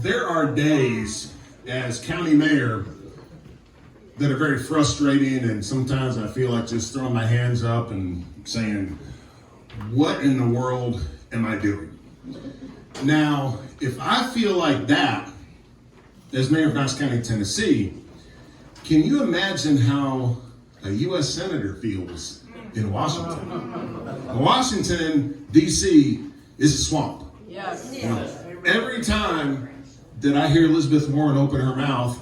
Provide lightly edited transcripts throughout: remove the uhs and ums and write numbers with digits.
there are days as county mayor that are very frustrating, and sometimes I feel like just throwing my hands up and saying, what in the world am I doing? Now, if I feel like that as mayor of Knox County, Tennessee, can you imagine how a U.S. Senator feels in Washington? Washington, D.C. is a swamp. Yes. Every time that I hear Elizabeth Warren open her mouth,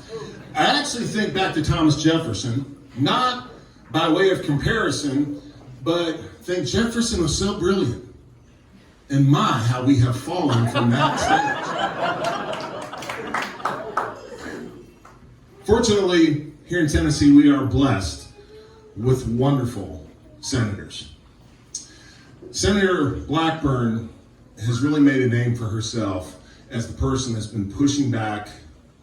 I actually think back to Thomas Jefferson, not by way of comparison, but think Jefferson was so brilliant. And my, how we have fallen from that stage. Fortunately, here in Tennessee, we are blessed with wonderful senators. Senator Blackburn has really made a name for herself as the person that's been pushing back,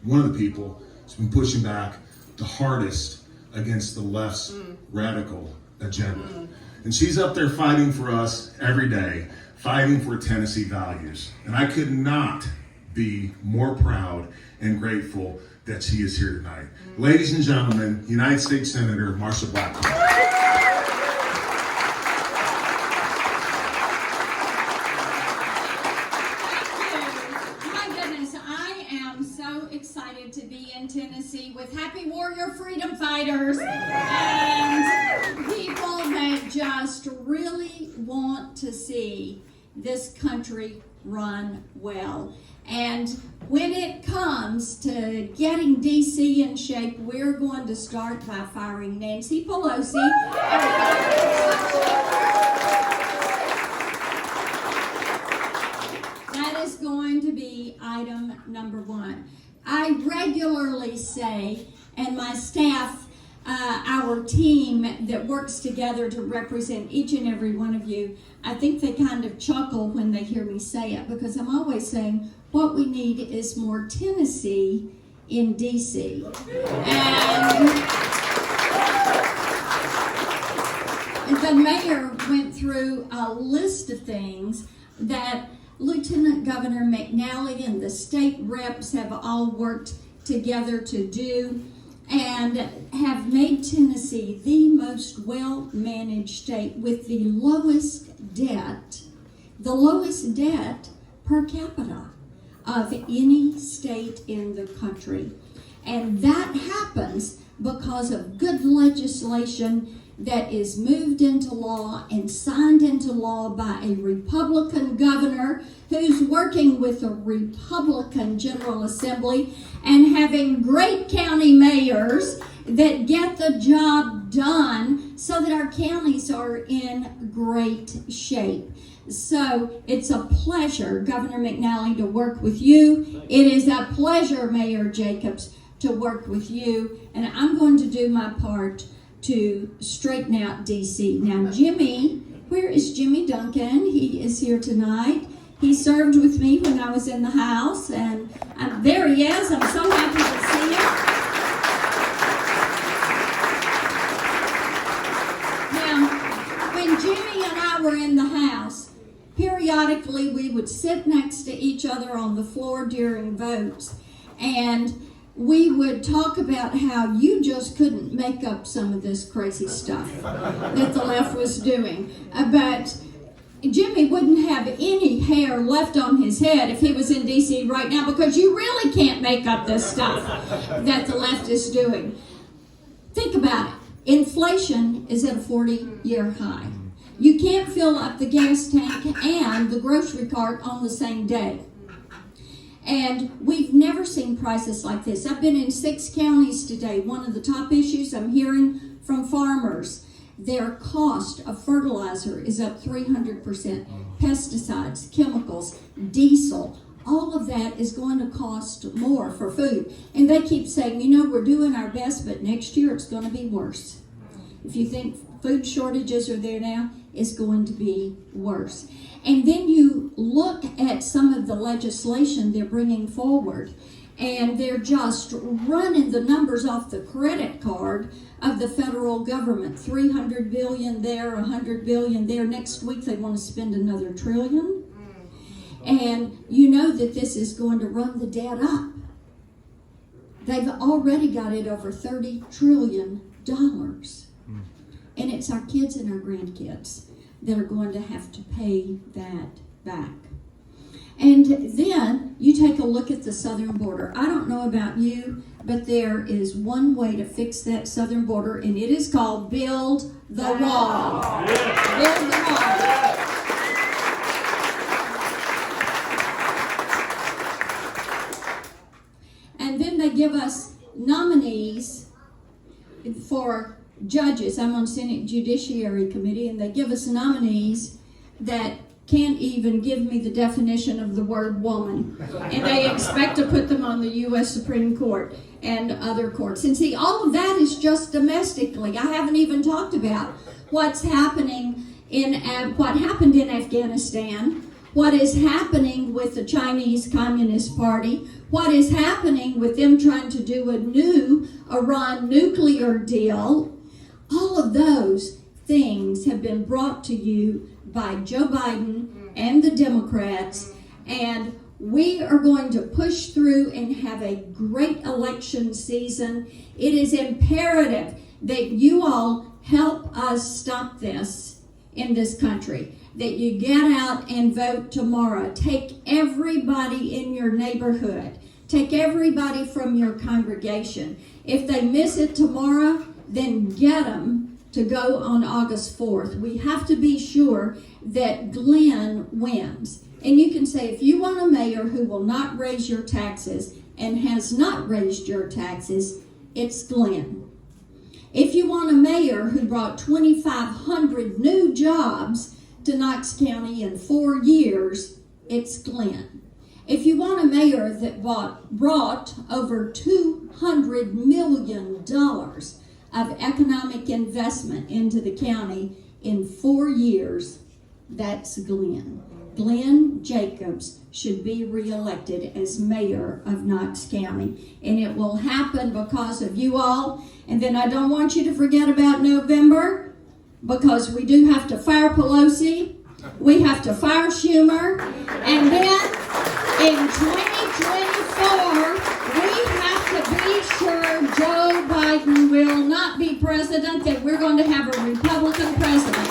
one of the people that's been pushing back the hardest against the left's radical agenda. And she's up there fighting for us every day, fighting for Tennessee values. And I could not be more proud and grateful that she is here tonight. Ladies and gentlemen, United States Senator Marsha Blackburn. Excited to be in Tennessee with happy warrior freedom fighters and people that just really want to see this country run well. And when it comes to getting DC in shape, we're going to start by firing Nancy Pelosi. That is going to be item number one. I regularly say, and my staff, our team that works together to represent each and every one of you, I think they kind of chuckle when they hear me say it, because I'm always saying what we need is more Tennessee in DC. And the mayor went through a list of things that Lieutenant Governor McNally and the state reps have all worked together to do and have made Tennessee the most well-managed state with the lowest debt per capita of any state in the country. And that happens because of good legislation that is moved into law and signed into law by a Republican governor who's working with a Republican General Assembly and having great county mayors that get the job done so that our counties are in great shape. So it's a pleasure, Governor McNally, to work with you. It is a pleasure, Mayor Jacobs, to work with you. And I'm going to do my part to straighten out DC. Now, Jimmy, where is Jimmy Duncan? He is here tonight. He served with me when I was in the House, and there he is. I'm so happy to see him. Now, when Jimmy and I were in the House, periodically we would sit next to each other on the floor during votes, and we would talk about how you just couldn't make up some of this crazy stuff that the left was doing. But Jimmy wouldn't have any hair left on his head if he was in D.C. right now, because you really can't make up this stuff that the left is doing. Think about it. Inflation is at a 40-year high. You can't fill up the gas tank and the grocery cart on the same day. And we've never seen prices like this. I've been in 6 counties today. One of the top issues I'm hearing from farmers, their cost of fertilizer is up 300%. Pesticides, chemicals, diesel, all of that is going to cost more for food. And they keep saying, you know, we're doing our best, but next year it's going to be worse. If you think food shortages are there now, it's going to be worse. And then you look at some of the legislation they're bringing forward, and they're just running the numbers off the credit card of the federal government. $300 billion there, $100 billion there. Next week they want to spend another $1 trillion. And you know that this is going to run the debt up. They've already got it over $30 trillion. And it's our kids and our grandkids that are going to have to pay that back. And then you take a look at the southern border. I don't know about you, but there is one way to fix that southern border, and it is called build the wall. Yeah. Build the wall. And then they give us nominees for judges. I'm on Senate Judiciary Committee, and they give us nominees that can't even give me the definition of the word woman. And they expect to put them on the U.S. Supreme Court and other courts. And see, all of that is just domestically. I haven't even talked about what's happening what happened in Afghanistan, what is happening with the Chinese Communist Party, what is happening with them trying to do a new Iran nuclear deal. All of those things have been brought to you by Joe Biden and the Democrats, and we are going to push through and have a great election season. It is imperative that you all help us stop this in this country, that you get out and vote tomorrow. Take everybody in your neighborhood. Take everybody from your congregation. If they miss it tomorrow, then get them to go on August 4th. We have to be sure that Glenn wins. And you can say, if you want a mayor who will not raise your taxes and has not raised your taxes, it's Glenn. If you want a mayor who brought 2,500 new jobs to Knox County in 4 years, it's Glenn. If you want a mayor that brought over $200 million of economic investment into the county in 4 years, that's Glenn. Glenn Jacobs should be reelected as mayor of Knox County. And it will happen because of you all. And then I don't want you to forget about November, because we do have to fire Pelosi. We have to fire Schumer. And then in 2024, we have to be sure Joe Biden will not be president, that we're going to have a Republican president.